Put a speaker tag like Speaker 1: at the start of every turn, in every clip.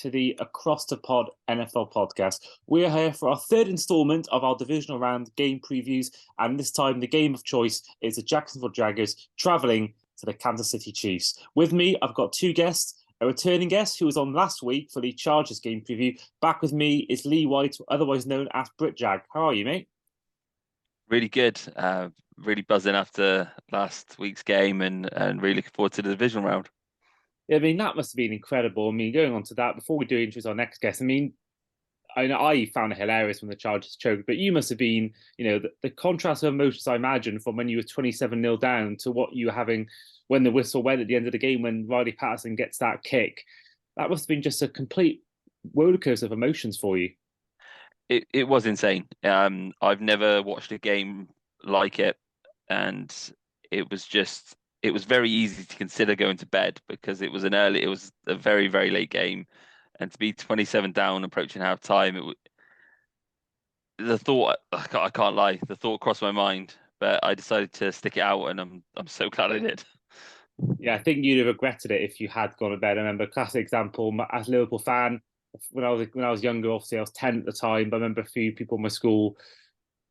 Speaker 1: to the Across the Pod NFL podcast. We are here for our third installment of our Divisional Round game previews, and this time the game of choice is the Jacksonville Jaguars travelling to the Kansas City Chiefs. With me, I've got two guests. A returning guest who was on last week for the Chargers game preview. Back with me is Lee White, otherwise known as BritJag. How are you, mate?
Speaker 2: Really good. Really buzzing after last week's game and really looking forward to the divisional round.
Speaker 1: Yeah, I mean, that must have been incredible. I mean, going on to that, before we do introduce our next guest, I mean, I know I found it hilarious when the Chargers choked, but you must have been, the contrast of emotions, I imagine, from when you were 27-0 down to what you were having when the whistle went at the end of the game when Riley Patterson gets that kick. That must have been just a complete rollercoaster of emotions for you.
Speaker 2: It was insane. I've never watched a game like it, and it was very easy to consider going to bed because it was a very, very late game, and to be 27 down approaching half time, I can't lie, the thought crossed my mind, but I decided to stick it out, and I'm so glad I did.
Speaker 1: Yeah, I think you'd have regretted it if you had gone to bed. I remember a classic example as a Liverpool fan. When I was younger, obviously I was 10 at the time, but I remember a few people in my school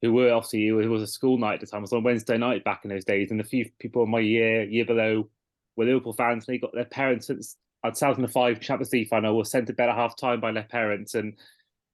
Speaker 1: who were obviously it was a school night at the time. It was on Wednesday night back in those days, and a few people in my year below were Liverpool fans. And they got their parents since 2005 Champions League final were sent to bed at half time by their parents, and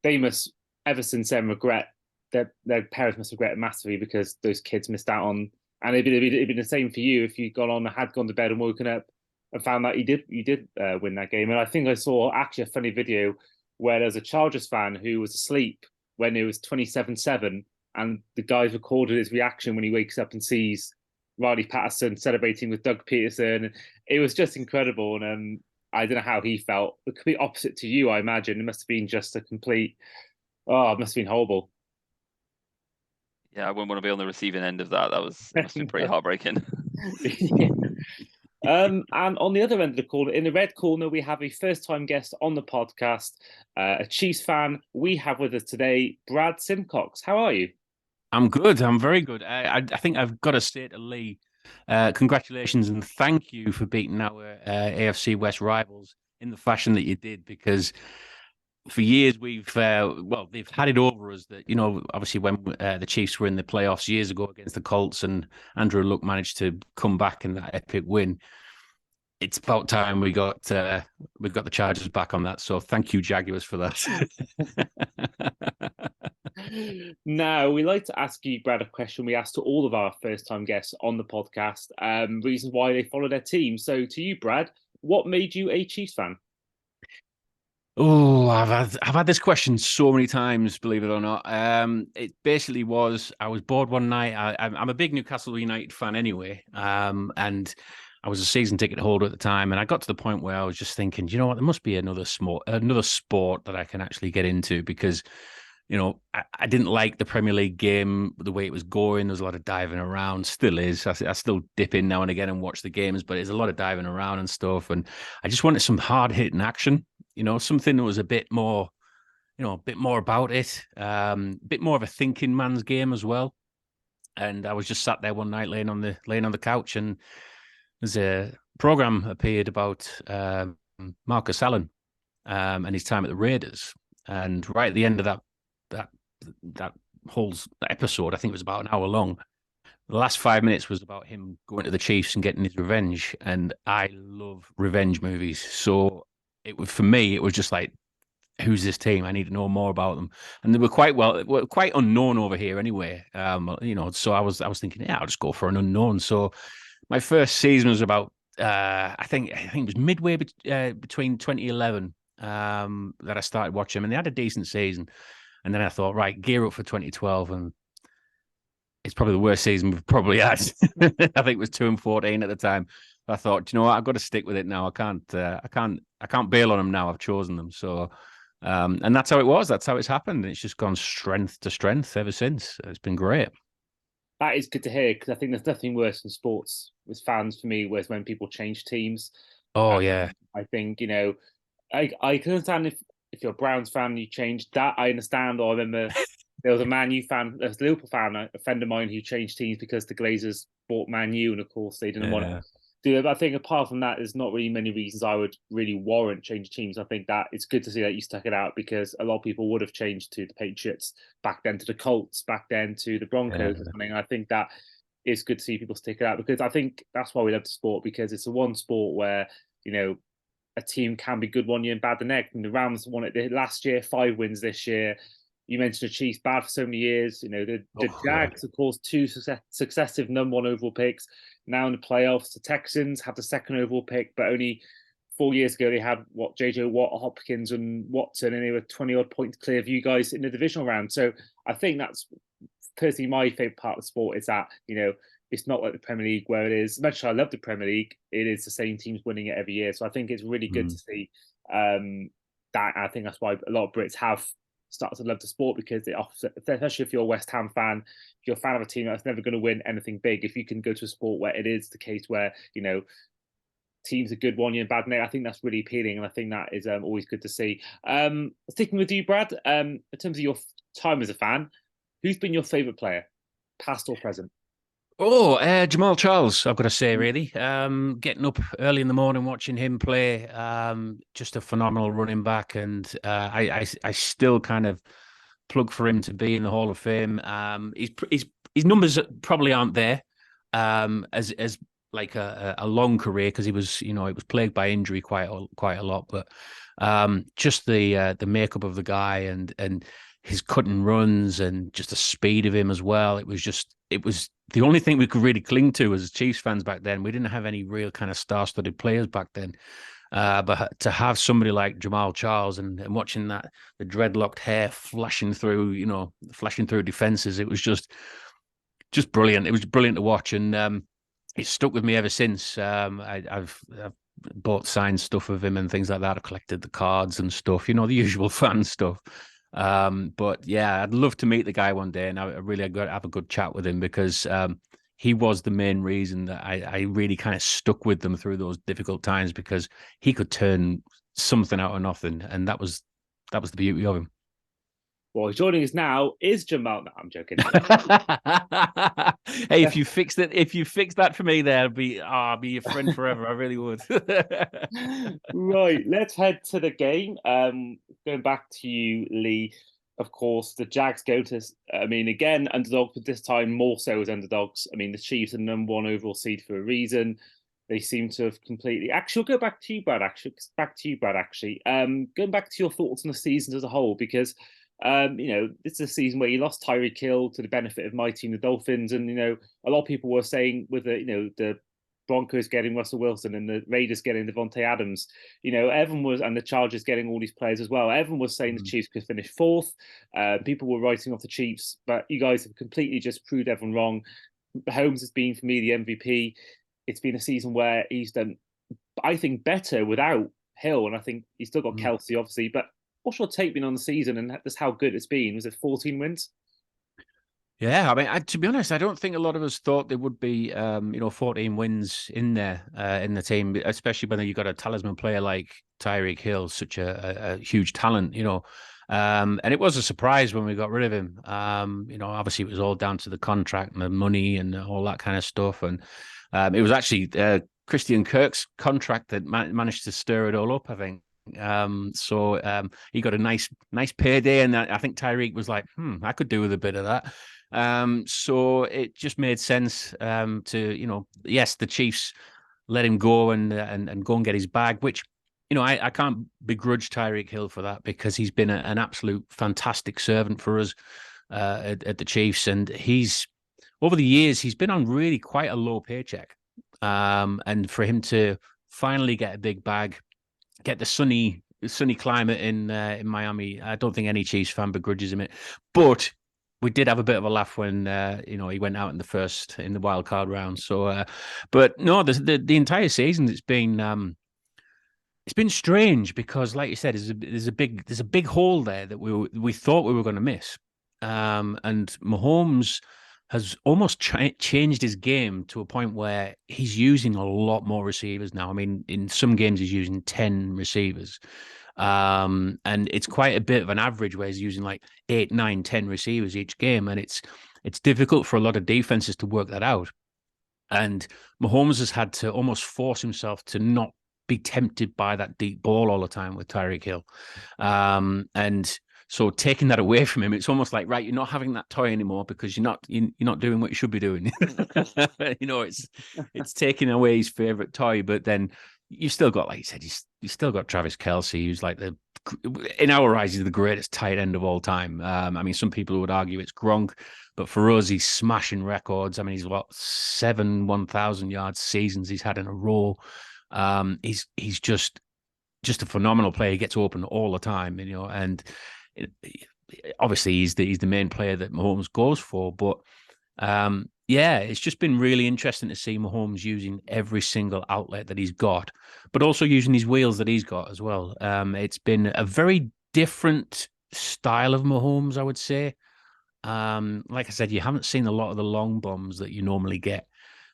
Speaker 1: they must ever since then regret their parents must regret it massively because those kids missed out on. And it'd been the same for you if you'd had gone to bed and woken up and found that you did win that game. And I think I saw actually a funny video where there's a Chargers fan who was asleep when it was 27-7, and the guys recorded his reaction when he wakes up and sees Riley Patterson celebrating with Doug Peterson. It was just incredible, and I don't know how he felt. The complete opposite to you, I imagine. It must have been just a complete. Oh, it must have been horrible.
Speaker 2: Yeah, I wouldn't want to be on the receiving end of that. It must have been pretty heartbreaking.
Speaker 1: Yeah. And on the other end of the corner, in the red corner, we have a first-time guest on the podcast, a Chiefs fan. We have with us today Brad Symcox. How are you?
Speaker 3: I'm good. I'm very good. I think I've got to say to Lee, congratulations and thank you for beating our AFC West rivals in the fashion that you did, because for years they've had it over us that, obviously when the Chiefs were in the playoffs years ago against the Colts and Andrew Luck managed to come back in that epic win. It's about time we got the Chargers back on that. So thank you, Jaguars, for that.
Speaker 1: Now, we like to ask you, Brad, a question we ask to all of our first-time guests on the podcast, reasons why they follow their team. So to you, Brad, what made you a Chiefs fan?
Speaker 3: Oh, I've had this question so many times, believe it or not. It basically was I was bored one night. I'm a big Newcastle United fan anyway, and I was a season ticket holder at the time, and I got to the point where I was just thinking, you know what, there must be another sport that I can actually get into, because I didn't like the Premier League game the way it was going. There was a lot of diving around, still is. I still dip in now and again and watch the games, but there's a lot of diving around and stuff, and I just wanted some hard hitting action. Something that was a bit more about it, a bit more of a thinking man's game as well. And I was just sat there one night laying on the couch, and there's a program appeared about Marcus Allen and his time at the Raiders. And right at the end of that whole episode, I think it was about an hour long, the last 5 minutes was about him going to the Chiefs and getting his revenge. And I love revenge movies, so for me, it was just like, who's this team? I need to know more about them. And they were quite unknown over here anyway. So I was thinking, yeah, I'll just go for an unknown. So my first season was about, I think it was midway between 2011 that I started watching them, and they had a decent season. And then I thought, right, gear up for 2012, and it's probably the worst season we've probably had. I think it was 2-14 at the time. I thought, you know what, I've got to stick with it now. I can't bail on them now. I've chosen them. So, and that's how it was. That's how it's happened. It's just gone strength to strength ever since. It's been great.
Speaker 1: That is good to hear, because I think there's nothing worse in sports with fans for me, whereas when people change teams.
Speaker 3: Oh, yeah.
Speaker 1: I think, I can understand if you're a Browns fan, you changed that. I understand. Or I remember there was a Liverpool fan, a friend of mine who changed teams because the Glazers bought Man U, and of course they didn't want to do. I think apart from that, there's not really many reasons I would really warrant changing teams. I think that it's good to see that you stuck it out, because a lot of people would have changed to the Patriots back then, to the Colts back then, to the Broncos or something. I think that it's good to see people stick it out, because I think that's why we love the sport, because it's a one sport where, you know, a team can be good one year and bad the next. And the Rams won it last year, 5 wins this year. You mentioned the Chiefs bad for so many years. You know, the Jags, of course, 2 successive #1 overall picks. Now in the playoffs, the Texans have the 2nd overall pick, but only 4 years ago they had JJ Watt, Hopkins, and Watson, and they were 20-odd points clear of you guys in the divisional round. So I think that's personally my favorite part of the sport, is that, you know, it's not like the Premier League where it is. As much as I love the Premier League, it is the same teams winning it every year. So I think it's really good to see that. I think that's why a lot of Brits have started to love the sport, because it offers, especially if you're a West Ham fan, if you're a fan of a team that's never going to win anything big, if you can go to a sport where it is the case where, you know, teams are good one year and bad next, I think that's really appealing, and I think that is always good to see. Sticking with you, Brad, in terms of your time as a fan, who's been your favourite player, past or present?
Speaker 3: Jamal Charles, I've got to say, really. Getting up early in the morning, watching him play, just a phenomenal running back. And I still kind of plug for him to be in the Hall of Fame. His numbers probably aren't there as like a long career, because he was plagued by injury quite a lot. But just the makeup of the guy and his cutting runs and just the speed of him as well. It was the only thing we could really cling to as Chiefs fans back then. We didn't have any real kind of star-studded players back then. But to have somebody like Jamal Charles and watching the dreadlocked hair flashing through defenses, it was just brilliant. It was brilliant to watch, and it's stuck with me ever since. I've bought signed stuff of him and things like that. I've collected the cards and stuff, the usual fan stuff. But yeah, I'd love to meet the guy one day, and I really got to have a good chat with him, because he was the main reason that I really kind of stuck with them through those difficult times, because he could turn something out of nothing, and that was the beauty of him.
Speaker 1: Well, joining us now is Jamal. No, I'm joking.
Speaker 3: Hey, if you fix that for me, there, I'll be your friend forever. I really would.
Speaker 1: Right, let's head to the game. Going back to you, Lee. Of course, the Jags go to, again, underdogs, but this time more so as underdogs. The Chiefs are #1 overall seed for a reason. They seem to have completely. Actually, I'll go back to you, Brad. Going back to your thoughts on the season as a whole, because this is a season where you lost Tyreek Hill to the benefit of my team, the Dolphins, and a lot of people were saying with the Broncos getting Russell Wilson and the Raiders getting Devontae Adams, everyone was, and the Chargers getting all these players as well. Everyone was saying the Chiefs could finish 4th. People were writing off the Chiefs, but you guys have completely just proved everyone wrong. Mahomes has been, for me, the MVP. It's been a season where he's done, I think, better without Hill, and I think he's still got Kelsey, obviously, but what's your take been on the season and just how good it's been? Was it 14 wins?
Speaker 3: Yeah, to be honest, I don't think a lot of us thought there would be, 14 wins in there in the team, especially when you've got a talisman player like Tyreek Hill, such a huge talent, and it was a surprise when we got rid of him. Obviously it was all down to the contract and the money and all that kind of stuff, and it was actually Christian Kirk's contract that managed to stir it all up, I think. So he got a nice payday, and I think Tyreek was like, I could do with a bit of that. So it just made sense to, yes, the Chiefs let him go and go and get his bag, which, I can't begrudge Tyreek Hill for that, because he's been an absolute fantastic servant for us at the Chiefs, and over the years he's been on really quite a low paycheck, and for him to finally get a big bag, get the sunny climate in Miami, I don't think any Chiefs fan begrudges him it. But we did have a bit of a laugh when he went out in the wild card round. So, but no, the entire season it's been strange, because, like you said, there's a big hole there that we thought we were going to miss, and Mahomes has almost changed his game to a point where he's using a lot more receivers now. In some games he's using 10 receivers. And it's quite a bit of an average where he's using like 8, 9, 10 receivers each game. And it's difficult for a lot of defenses to work that out. And Mahomes has had to almost force himself to not be tempted by that deep ball all the time with Tyreek Hill. And so taking that away from him, it's almost like, right, you're not having that toy anymore because you're not doing what you should be doing. It's taking away his favorite toy, but then you've still got, like you said, you still got Travis Kelce, who's like in our eyes, he's the greatest tight end of all time. I mean, some people would argue it's Gronk, but for us, he's smashing records. I mean, he's what 7 1,000-yard seasons he's had in a row. He's just a phenomenal player. He gets open all the time, and obviously he's the main player that Mahomes goes for. But yeah, it's just been really interesting to see Mahomes using every single outlet that he's got, but also using these wheels that he's got as well. It's been a very different style of Mahomes, I would say. Like I said, you haven't seen a lot of the long bombs that you normally get.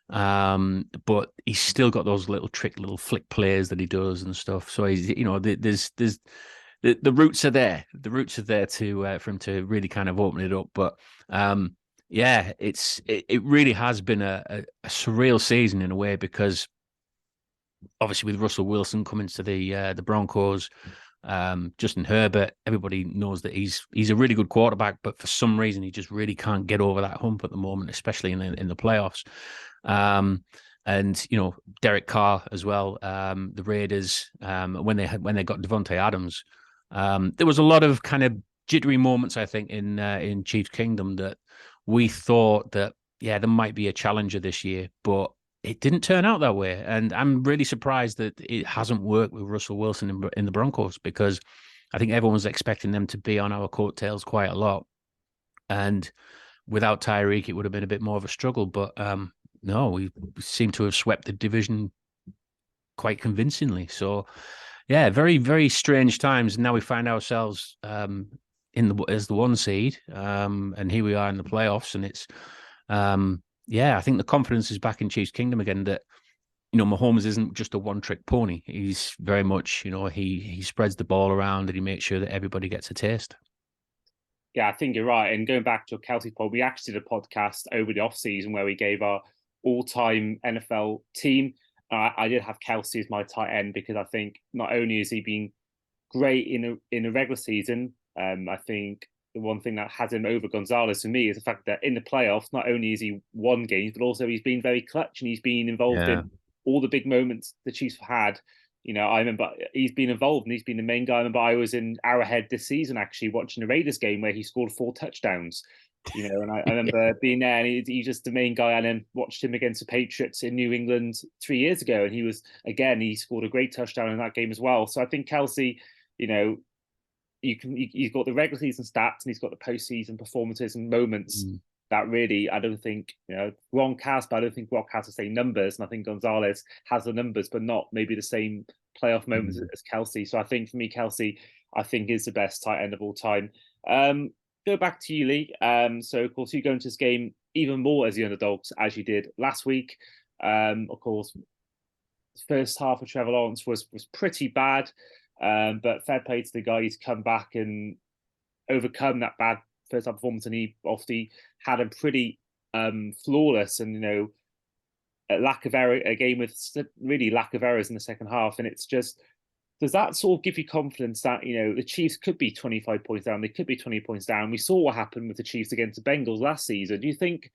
Speaker 3: But he's still got those little flick plays that he does and stuff. So he's, there's the roots are there. The roots are there to for him to really kind of open it up. But yeah, it really has been a surreal season in a way, because obviously with Russell Wilson coming to the Broncos, Justin Herbert, everybody knows that he's a really good quarterback, but for some reason he just really can't get over that hump at the moment, especially in the playoffs. And Derek Carr as well. The Raiders, when they got Devontae Adams, there was a lot of kind of jittery moments, I think, in Chiefs Kingdom, that we thought that there might be a challenger this year, but it didn't turn out that way. And I'm really surprised that it hasn't worked with Russell Wilson in the Broncos, because I think everyone was expecting them to be on our coattails quite a lot. And without Tyreek, it would have been a bit more of a struggle. But no, we seem to have swept the division quite convincingly. So, yeah, very, very strange times. Now we find ourselves as the 1 seed, and here we are in the playoffs, and it's I think the confidence is back in Chiefs Kingdom again, that Mahomes isn't just a one-trick pony. He's very much, he spreads the ball around and he makes sure that everybody gets a taste.
Speaker 1: Yeah, I think you're right. And going back to your Kelsey pod, we actually did a podcast over the off-season where we gave our all-time NFL team. I did have Kelsey as my tight end, because I think not only has he been great in a regular season, I think the one thing that has him over Gonzalez for me is the fact that in the playoffs, not only has he won games, but also he's been very clutch, and he's been involved in all the big moments the Chiefs have had. I remember he's been involved and he's been the main guy. I remember I was in Arrowhead this season actually watching the Raiders game where he scored 4 touchdowns. And I remember being there, and he's just the main guy. And then watched him against the Patriots in New England 3 years ago, and he scored a great touchdown in that game as well. So I think Kelsey, he's got the regular season stats and he's got the postseason performances and moments that really, I don't think, Gronk has, but I don't think Gronk has the same numbers. And I think Gonzalez has the numbers, but not maybe the same playoff moments as Kelsey. So I think for me, Kelsey, I think is the best tight end of all time. Go back to you, Lee. So of course you go into this game even more as the underdogs as you did last week. Of course, the first half of Trevor Lawrence was pretty bad. But fair play to the guy. He's come back and overcome that bad first half performance, and he obviously had a pretty flawless and a lack of error, a game with really lack of errors in the second half. And it's just, does that sort of give you confidence that the Chiefs could be 25 points down, they could be 20 points down? We saw what happened with the Chiefs against the Bengals last season. Do you think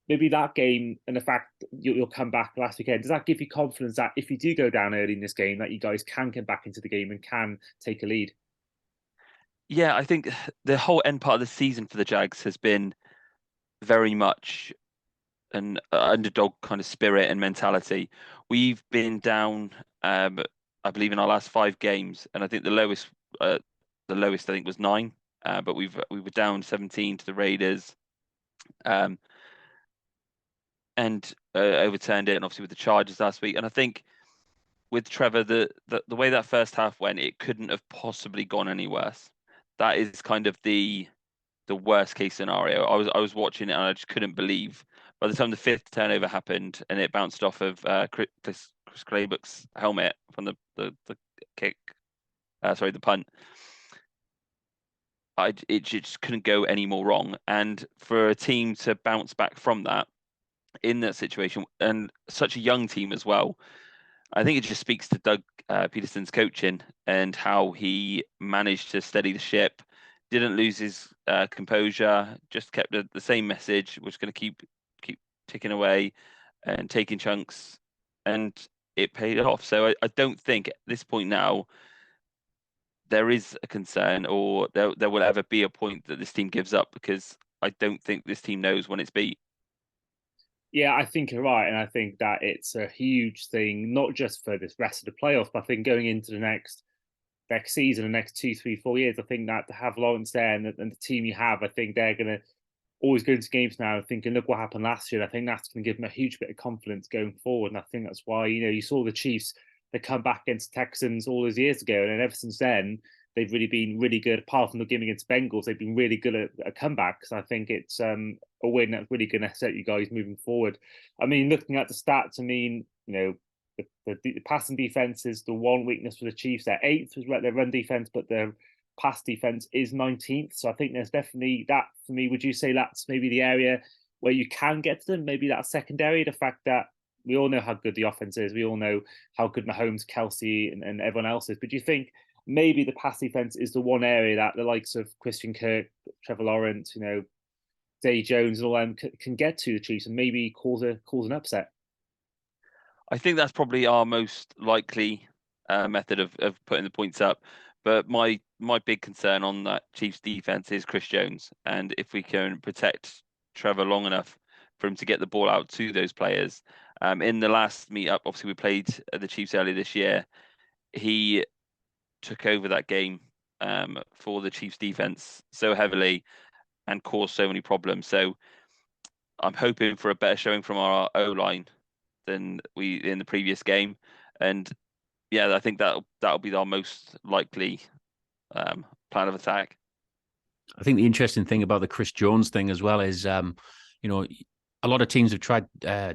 Speaker 1: maybe that game and the fact you'll come back last weekend, does that give you confidence that if you do go down early in this game, that you guys can get back into the game and can take a lead?
Speaker 2: Yeah, I think the whole end part of the season for the Jags has been very much an underdog kind of spirit and mentality. We've been down, I believe, in our last 5 games, and I think the lowest I think was 9. But we were down 17 to the Raiders. And overturned it, and obviously with the Chargers last week. And I think with Trevor, the way that first half went, it couldn't have possibly gone any worse. That is kind of the worst case scenario. I was watching it and I just couldn't believe. By the time the 5th turnover happened and it bounced off of Chris Claybook's helmet from the kick, the punt, it just couldn't go any more wrong. And for a team to bounce back from that in that situation, and such a young team as well. I think it just speaks to Doug Peterson's coaching and how he managed to steady the ship, didn't lose his composure, just kept the same message, was going to keep ticking away and taking chunks, and it paid off. So I don't think at this point now there is a concern, or there will ever be a point that this team gives up, because I don't think this team knows when it's beat.
Speaker 1: Yeah, I think you're right, and I think that it's a huge thing, not just for this rest of the playoffs, but I think going into the next season, the next 2, 3, 4 years, I think that to have Lawrence there and the team you have, I think they're going to always go into games now thinking, look what happened last year. And I think that's going to give them a huge bit of confidence going forward. And I think that's why, you saw the Chiefs, they come back against Texans all those years ago. And then ever since then, they've really been really good. Apart from the game against Bengals, they've been really good at comebacks. I think it's a win that's really going to set you guys moving forward. I mean, looking at the stats, I mean, the passing defense is the one weakness for the Chiefs. They're 8th was their run defense, but their pass defense is 19th. So I think there's definitely that for me. Would you say that's maybe the area where you can get to them? Maybe that secondary, the fact that we all know how good the offense is. We all know how good Mahomes, Kelsey, and everyone else is. But do you think maybe the pass defense is the one area that the likes of Christian Kirk, Trevor Lawrence, Zay Jones, and all them can get to the Chiefs and maybe cause an upset?
Speaker 2: I think that's probably our most likely method of putting the points up. But my big concern on that Chiefs defense is Chris Jones. And if we can protect Trevor long enough for him to get the ball out to those players. In the last meetup, obviously we played the Chiefs earlier this year. He took over that game for the Chiefs defense so heavily and caused so many problems. So I'm hoping for a better showing from our O-line than we in the previous game. And yeah, I think that'll be our most likely plan of attack.
Speaker 3: I think the interesting thing about the Chris Jones thing as well is, a lot of teams have tried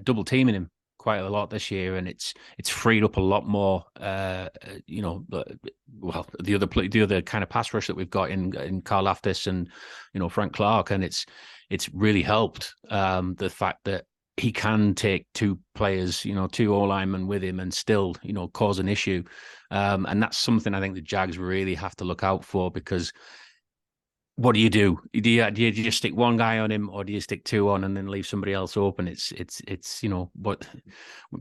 Speaker 3: double teaming him quite a lot this year, and it's freed up a lot more. The other kind of pass rush that we've got in Karl Aftis and Frank Clark, and it's really helped the fact that he can take two players, two O-linemen with him and still, cause an issue. And that's something I think the Jags really have to look out for, because what do you do? Do you just stick one guy on him, or do you stick two on and then leave somebody else open? It's but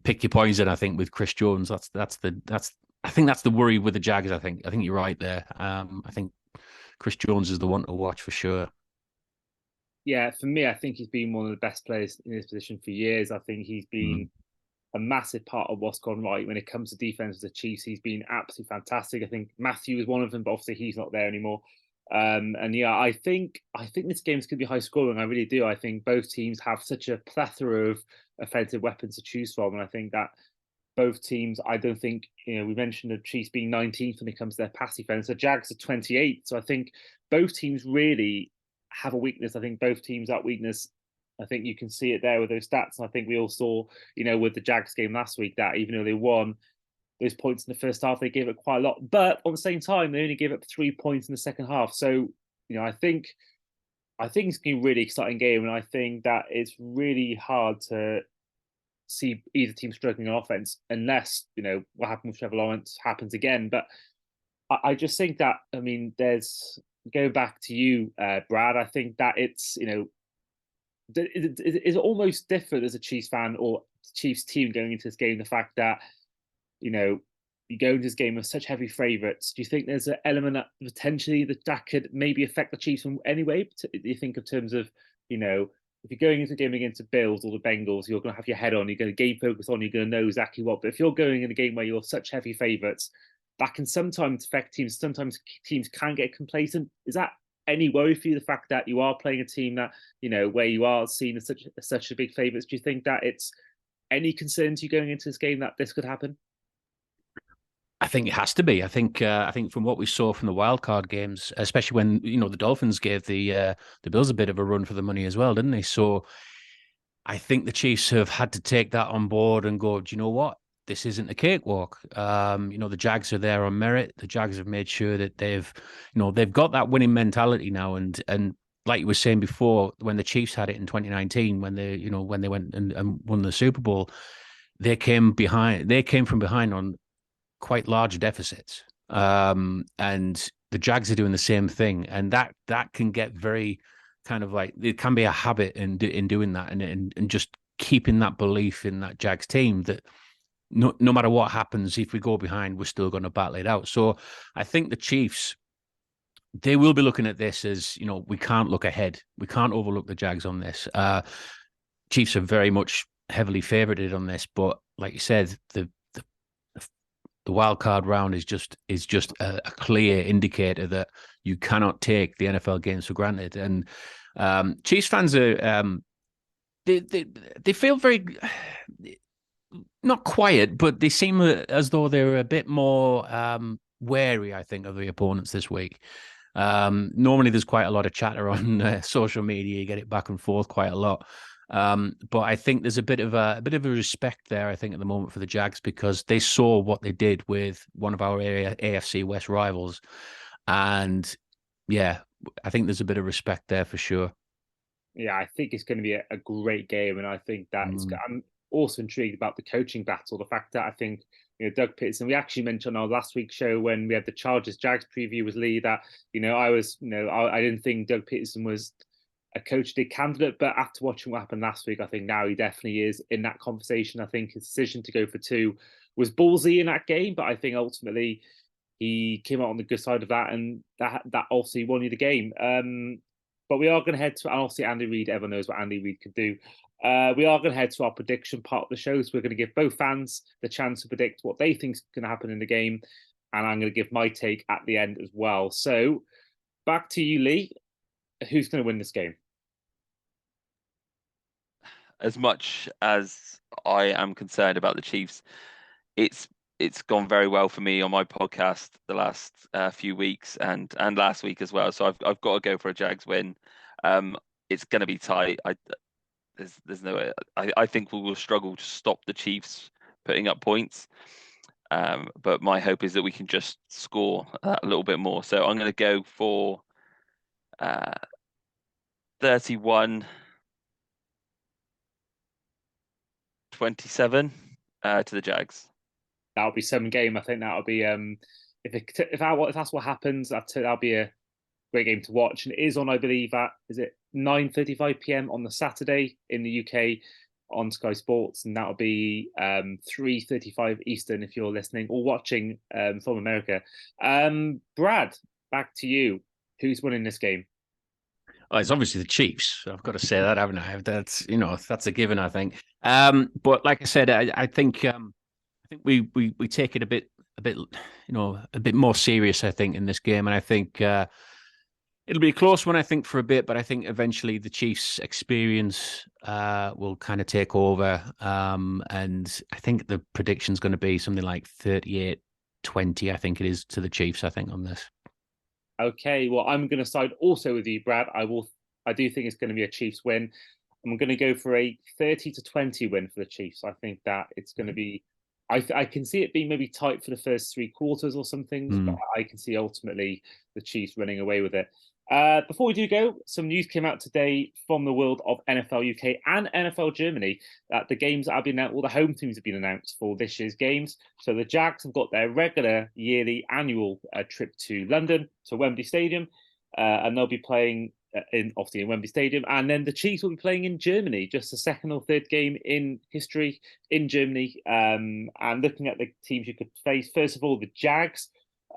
Speaker 3: pick your poison. I think with Chris Jones, I think that's the worry with the Jags. I think you're right there. I think Chris Jones is the one to watch for sure.
Speaker 1: Yeah, for me, I think he's been one of the best players in his position for years. I think he's been a massive part of what's gone right when it comes to defense with the Chiefs. He's been absolutely fantastic. I think Matthew is one of them, but obviously he's not there anymore. And yeah, I think this game's going to be high scoring. I really do. I think both teams have such a plethora of offensive weapons to choose from, and I think that both teams, I don't think, we mentioned the Chiefs being 19th when it comes to their pass defense. The Jags are 28th. So I think both teams really have a weakness. I think both teams, that weakness, I think you can see it there with those stats. And I think we all saw, with the Jags game last week, that even though they won those points in the first half, they gave it quite a lot. But at the same time, they only gave up 3 points in the second half. So, I think it's going to be a really exciting game. And I think that it's really hard to see either team struggling on offense unless, what happened with Trevor Lawrence happens again. But I just think that, there's, go back to you, Brad, I think that it's, it's almost different as a Chiefs fan or Chiefs team going into this game. The fact that, you go into this game with such heavy favourites. Do you think there's an element that potentially that could maybe affect the Chiefs in any way? Do you think in terms of, if you're going into a game against the Bills or the Bengals, you're going to have your head on, you're going to game focus on, you're going to know exactly what. But if you're going in a game where you're such heavy favourites, that can sometimes affect teams. Sometimes teams can get complacent. Is that any worry for you, the fact that you are playing a team that, where you are seen as such a big favourites? Do you think that it's any concern to you going into this game that this could happen?
Speaker 3: I think it has to be. I think from what we saw from the wildcard games, especially when the Dolphins gave the Bills a bit of a run for the money as well, didn't they? So I think the Chiefs have had to take that on board and go, do you know what? This isn't a cakewalk. The Jags are there on merit. The Jags have made sure that they've got that winning mentality now, and like you were saying before, when the Chiefs had it in 2019, when they went and won the Super Bowl, they came behind. They came from behind on quite large deficits, and the Jags are doing the same thing, and that can get very kind of like, it can be a habit in doing that, and just keeping that belief in that Jags team that no matter what happens, if we go behind, we're still going to battle it out. So I think the Chiefs, they will be looking at this as, we can't look ahead. We can't overlook the Jags on this. Chiefs are very much heavily favorited on this, but like you said, the wild card round is just a clear indicator that you cannot take the NFL games for granted. And Chiefs fans are they feel very, not quiet, but they seem as though they're a bit more wary, I think, of the opponents this week. Normally there's quite a lot of chatter on social media. You get it back and forth quite a lot. But I think there's a bit of a respect there, I think, at the moment for the Jags, because they saw what they did with one of our AFC West rivals. And yeah, I think there's a bit of respect there for sure.
Speaker 1: Yeah, I think it's going to be a great game, and I think that I'm also intrigued about the coaching battle. The fact that I think Doug Peterson. We actually mentioned on our last week's show when we had the Chargers Jags preview with Lee that I didn't think Doug Peterson was a coach of the candidate, but after watching what happened last week, I think now he definitely is in that conversation. I think his decision to go for 2 was ballsy in that game, but I think ultimately he came out on the good side of that, and that obviously won you the game. But we are going to head to, and obviously Andy Reid, everyone knows what Andy Reid could do. We are going to head to our prediction part of the show. So we're going to give both fans the chance to predict what they think is going to happen in the game. And I'm going to give my take at the end as well. So back to you, Lee. Who's going to win this game?
Speaker 2: As much as I am concerned about the Chiefs, it's gone very well for me on my podcast the last few weeks and last week as well. So I've got to go for a Jags win. It's going to be tight. There's no way. I think we will struggle to stop the Chiefs putting up points. But my hope is that we can just score a little bit more. So I'm going to go for 31-27 to the Jags.
Speaker 1: That'll be some game. I think that'll be if that's what happens, that'll be a great game to watch. And it is on, I believe, at 9:35 p.m. on the Saturday in the UK on Sky Sports, and that'll be 3:35 Eastern if you're listening or watching from America. Brad, back to you. Who's winning this game?
Speaker 3: Oh, it's obviously the Chiefs. I've got to say that, haven't I? That's a given, I think. But like I said, I think we take it a bit more serious, I think, in this game, and I think it'll be a close one, I think, for a bit, but I think eventually the Chiefs' experience will kind of take over, and I think the prediction's going to be something like 38-20, I think it is, to the Chiefs, I think, on this.
Speaker 1: Okay, well, I'm going to side also with you, Brad. I do think it's going to be a Chiefs win. I'm going to go for a 30-20 win for the Chiefs. I think that it's going to be, I can see it being maybe tight for the first 3 quarters or something, but I can see ultimately the Chiefs running away with it. Before we do go, some news came out today from the world of NFL UK and NFL Germany that the games that have been announced, all the home teams have been announced for this year's games. So the Jags have got their regular yearly annual trip to London, to Wembley Stadium, and they'll be playing obviously in Wembley Stadium, and then the Chiefs will be playing in Germany, just the 2nd or 3rd game in history in Germany. And looking at the teams you could face, first of all, the Jags.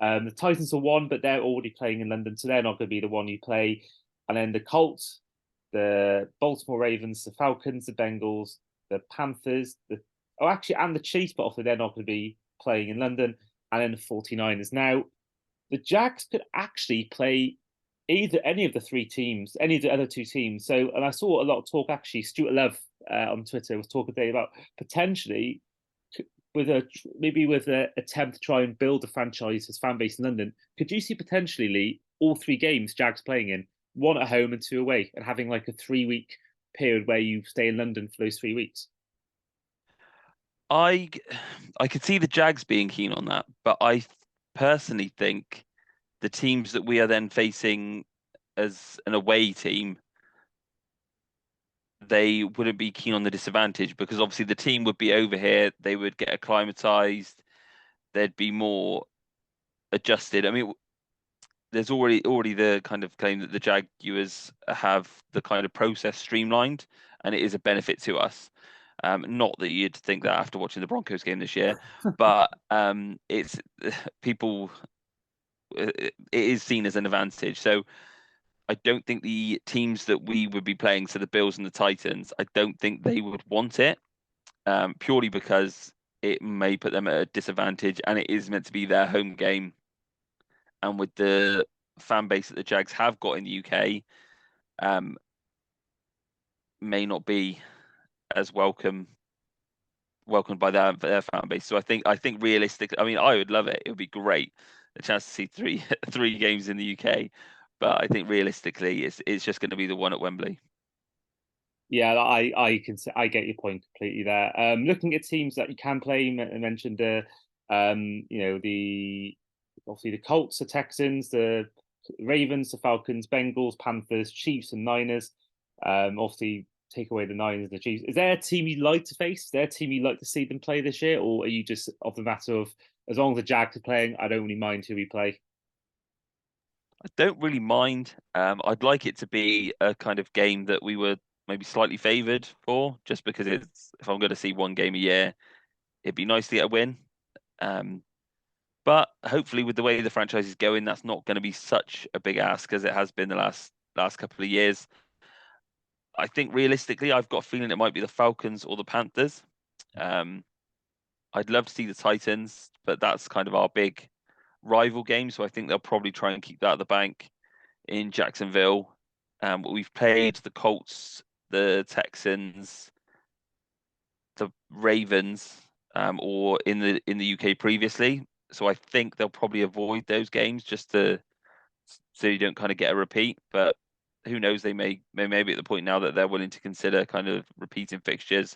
Speaker 1: The Titans are 1, but they're already playing in London, so they're not going to be the one you play. And then the Colts, the Baltimore Ravens, the Falcons, the Bengals, the Panthers, and the Chiefs, but obviously they're not going to be playing in London. And then the 49ers. Now, the Jags could actually play any of the 3 teams, any of the other 2 teams. So, and I saw a lot of talk, actually, Stuart Love on Twitter was talking today about potentially with an attempt to try and build a franchise's fan base in London. Could you see potentially, Lee, all 3 games Jags playing in, 1 at home and 2 away, and having like a 3-week period where you stay in London for those 3 weeks?
Speaker 2: I could see the Jags being keen on that, but I personally think the teams that we are then facing as an away team, they wouldn't be keen on the disadvantage, because obviously the team would be over here, they would get acclimatized, they'd be more adjusted. I mean, there's already the kind of claim that the Jaguars have the kind of process streamlined, and it is a benefit to us. Not that you'd think that after watching the Broncos game this year, but it's people. It is seen as an advantage. So I don't think the teams that we would be playing, so the Bills and the Titans, I don't think they would want it, purely because it may put them at a disadvantage, and it is meant to be their home game. And with the fan base that the Jags have got in the UK, may not be as welcomed by their fan base. So I think realistic. I mean, I would love it. It would be great, a chance to see three games in the UK. But I think realistically, it's just going to be the one at Wembley.
Speaker 1: Yeah, I get your point completely there. Looking at teams that you can play, I mentioned the obviously the Colts, the Texans, the Ravens, the Falcons, Bengals, Panthers, Chiefs, and Niners. Obviously take away the Niners and the Chiefs. Is there a team you'd like to face? Is there a team you'd like to see them play this year, or are you just of the matter of as long as the Jags are playing, I don't really mind who we play?
Speaker 2: I don't really mind. I'd like it to be a kind of game that we were maybe slightly favoured for, just because if I'm going to see one game a year, it'd be nice to get a win. But hopefully, with the way the franchise is going, that's not going to be such a big ask as it has been the last couple of years. I think realistically, I've got a feeling it might be the Falcons or the Panthers. I'd love to see the Titans, but that's kind of our big rival game. So I think they'll probably try and keep that at the bank in Jacksonville. We've played the Colts, the Texans, the Ravens, or in the UK previously. So I think they'll probably avoid those games just so you don't kind of get a repeat. But who knows? They may be at the point now that they're willing to consider kind of repeating fixtures.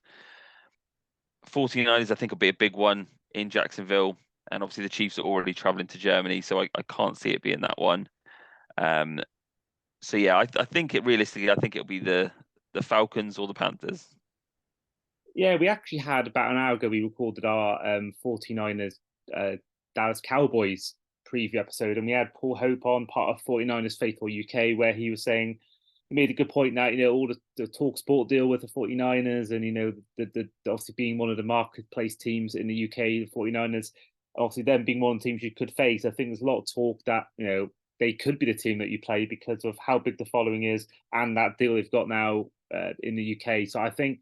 Speaker 2: 49ers, I think, will be a big one in Jacksonville, and obviously the Chiefs are already traveling to Germany, so I can't see it being that one. So yeah, I think realistically, I think it'll be the Falcons or the Panthers.
Speaker 1: Yeah, we actually had about an hour ago, we recorded our 49ers Dallas Cowboys preview episode, and we had Paul Hope on, part of 49ers Faithful UK, where he was saying, he made a good point that, all the Talk Sport deal with the 49ers and, the obviously being one of the marketplace teams in the UK, the 49ers, obviously them being one of the teams you could face. I think there's a lot of talk that, they could be the team that you play because of how big the following is and that deal they've got now in the UK. So I think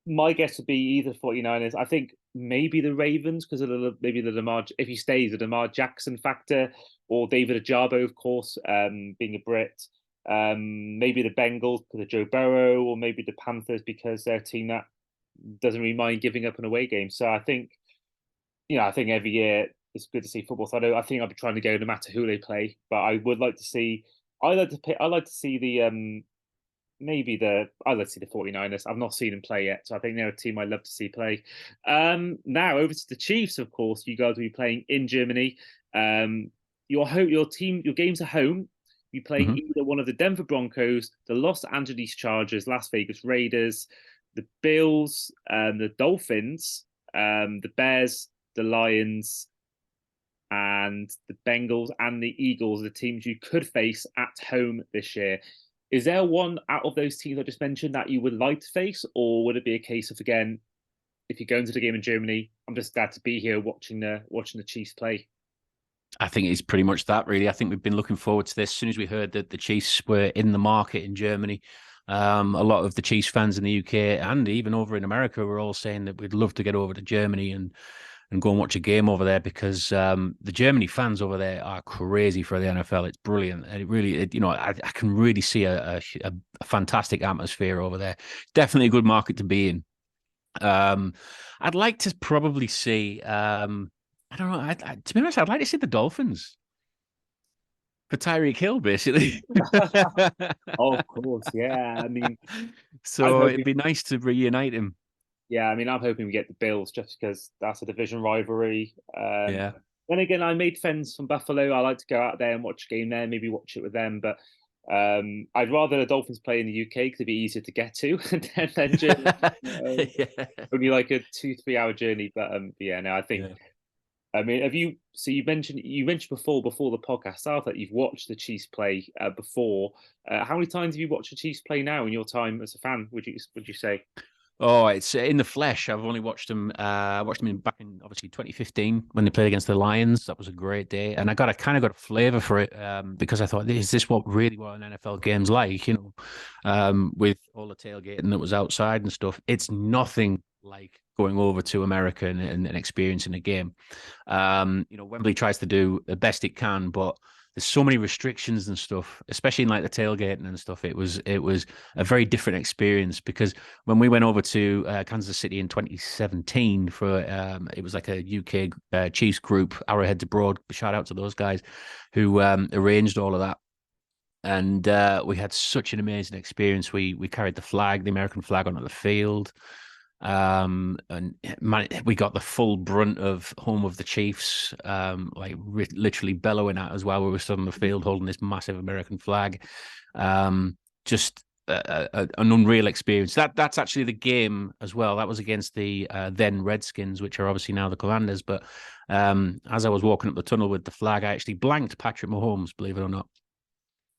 Speaker 1: my guess would be either 49ers. I think maybe the Ravens because of maybe the Lamar, if he stays, the Lamar Jackson factor, or David Ajabo, of course, being a Brit. Maybe the Bengals because of Joe Burrow, or maybe the Panthers because they're a team that doesn't really mind giving up an away game. So I think, I think every year it's good to see football. So I think I'll be trying to go no matter who they play. But I would like to see. I like to see the I'd like to see the 49ers. I've not seen them play yet, so I think they're a team I'd love to see play. Now over to the Chiefs, of course. You guys will be playing in Germany. Your games are home. You play either one of the Denver Broncos, the Los Angeles Chargers, Las Vegas Raiders, the Bills, the Dolphins, the Bears, the Lions, and the Bengals and the Eagles, the teams you could face at home this year. Is there one out of those teams I just mentioned that you would like to face, or would it be a case of, again, if you're going to the game in Germany, I'm just glad to be here watching the Chiefs play?
Speaker 3: I think it's pretty much that, really. I think we've been looking forward to this. As soon as we heard that the Chiefs were in the market in Germany, a lot of the Chiefs fans in the UK and even over in America were all saying that we'd love to get over to Germany and go and watch a game over there, because the Germany fans over there are crazy for the NFL. It's brilliant. And it really, I can really see a fantastic atmosphere over there. Definitely a good market to be in. I'd like to probably see, I don't know, to be honest, I'd like to see the Dolphins for Tyreek Hill, basically.
Speaker 1: Oh, of course, yeah. I mean,
Speaker 3: so it'd be nice to reunite him.
Speaker 1: Yeah, I mean, I'm hoping we get the Bills just because that's a division rivalry.
Speaker 3: Yeah.
Speaker 1: Then again, I made friends from Buffalo. I like to go out there and watch a game there, maybe watch it with them. But I'd rather the Dolphins play in the UK because it'd be easier to get to than Germany.
Speaker 3: Yeah.
Speaker 1: Only like a 2-3 hour journey. But yeah, no, I think.
Speaker 3: Yeah.
Speaker 1: I mean, have you? So you mentioned before the podcast started that you've watched the Chiefs play before. How many times have you watched the Chiefs play now in your time as a fan? Would you say?
Speaker 3: Oh, it's in the flesh. I've only watched them. Watched them back in obviously 2015 when they played against the Lions. That was a great day, and I kind of got a flavour for it because I thought, is this what an NFL game's like? You know, with all the tailgating that was outside and stuff. It's nothing like going over to America and experiencing a game. You know, Wembley tries to do the best it can, but there's so many restrictions and stuff, especially in like the tailgating and stuff. It was a very different experience because when we went over to Kansas City in 2017 for it was like a UK Chiefs group, Arrowheads Abroad. Shout out to those guys who arranged all of that. And we had such an amazing experience. We carried the American flag, onto the field. And we got the full brunt of home of the Chiefs, like literally bellowing at us while we were stood on the field holding this massive American flag. Just an unreal experience. That's actually the game as well. That was against the then Redskins, which are obviously now the Commanders. But as I was walking up the tunnel with the flag, I actually blanked Patrick Mahomes, believe it or not.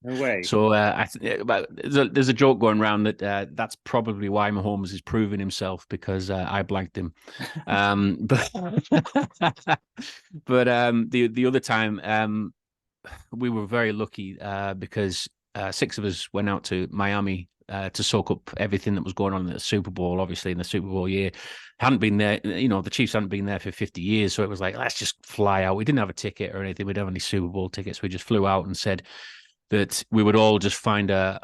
Speaker 1: No way.
Speaker 3: So there's a joke going around that that's probably why Mahomes is proving himself because I blanked him. But the other time we were very lucky because 6 of us went out to Miami to soak up everything that was going on in the Super Bowl. Obviously, in the Super Bowl year, hadn't been there. You know, the Chiefs hadn't been there for 50 years, so it was like, let's just fly out. We didn't have a ticket or anything. We didn't have any Super Bowl tickets. We just flew out and said that we would all just find a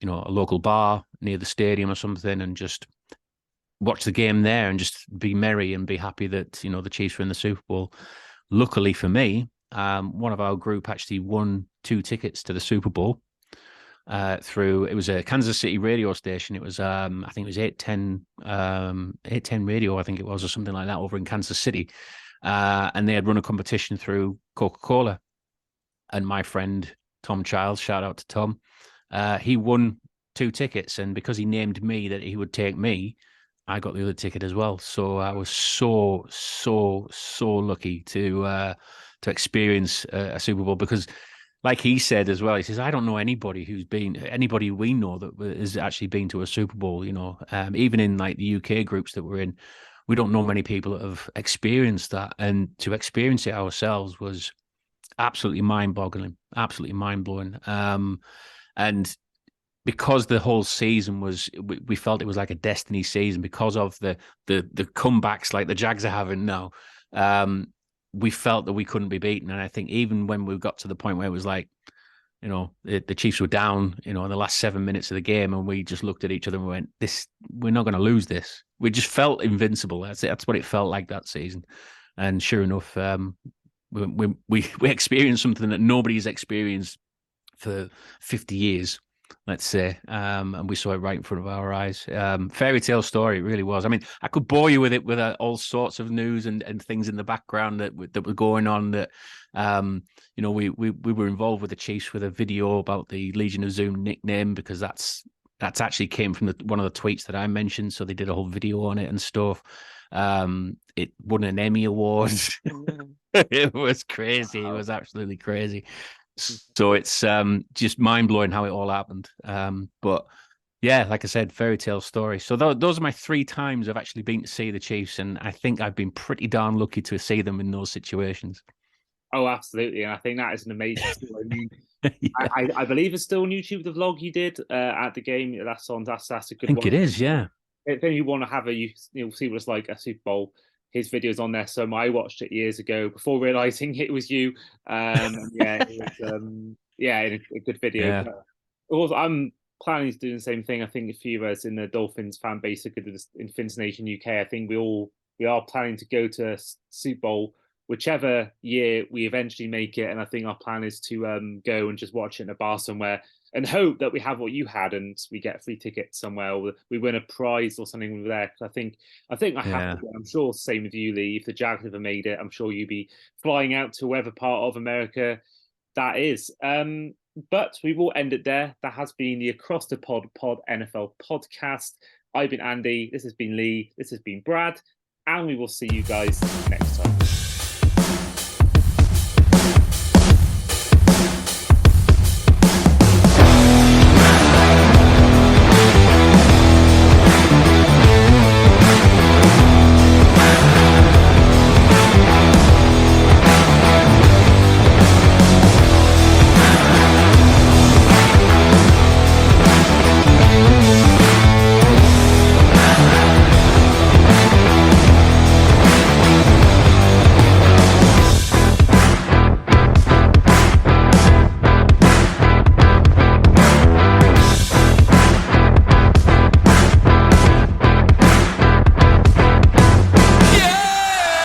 Speaker 3: local bar near the stadium or something and just watch the game there and just be merry and be happy that, you know, the Chiefs were in the Super Bowl. Luckily for me, one of our group actually won 2 tickets to the Super Bowl through, it was a Kansas City radio station. It was, I think it was 810 radio, I think it was, or something like that over in Kansas City. And they had run a competition through Coca-Cola. And my friend, Tom Childs, shout out to Tom. He won 2 tickets, and because he named me that he would take me, I got the other ticket as well. So I was so lucky to experience a Super Bowl because, like he said as well, he says, I don't know anybody we know that has actually been to a Super Bowl. You know, even in like the UK groups that we're in, we don't know many people that have experienced that, and to experience it ourselves was absolutely mind-boggling, absolutely mind-blowing. And because the whole season was, we felt it was like a destiny season because of the comebacks like the Jags are having now. We felt that we couldn't be beaten, and I think even when we got to the point where it was like, you know, the Chiefs were down, you know, in the last 7 minutes of the game, and we just looked at each other and went, we're not going to lose this. We just felt invincible. That's what it felt like that season. And sure enough, we experienced something that nobody's experienced for 50 years, let's say, and we saw it right in front of our eyes. Fairy tale story, it really was. I mean, I could bore you with it with all sorts of news and things in the background that were going on. That you know, we were involved with the Chiefs with a video about the Legion of Zoom nickname because that's actually came from one of the tweets that I mentioned. So they did a whole video on it and stuff. It won an Emmy award. It was crazy. Wow. It was absolutely crazy. So it's just mind blowing how it all happened. But yeah, like I said, fairy tale story. So those are my 3 times I've actually been to see the Chiefs, and I think I've been pretty darn lucky to see them in those situations.
Speaker 1: Oh, absolutely, and I think that is an amazing story. I mean, yeah. I believe it's still on YouTube, the vlog you did at the game. That's on. That's a good one.
Speaker 3: I think it is, yeah.
Speaker 1: If you want to have you'll see what it's like a Super Bowl. His video's on there. So I watched it years ago before realizing it was you. Yeah, it was, a good video.
Speaker 3: Yeah.
Speaker 1: But also, I'm planning to do the same thing. I think a few of us in the Dolphins fan base in Fins Nation UK. I think we are planning to go to Super Bowl whichever year we eventually make it, and I think our plan is to go and just watch it in a bar somewhere and hope that we have what you had and we get free tickets somewhere, or we win a prize or something over there. Because I think I have to. I'm sure same with you, Lee. If the Jags ever made it, I'm sure you'd be flying out to whatever part of America that is. But we will end it there. That has been the Across the Pod NFL podcast. I've been Andy. This has been Lee. This has been Brad. And we will see you guys next time.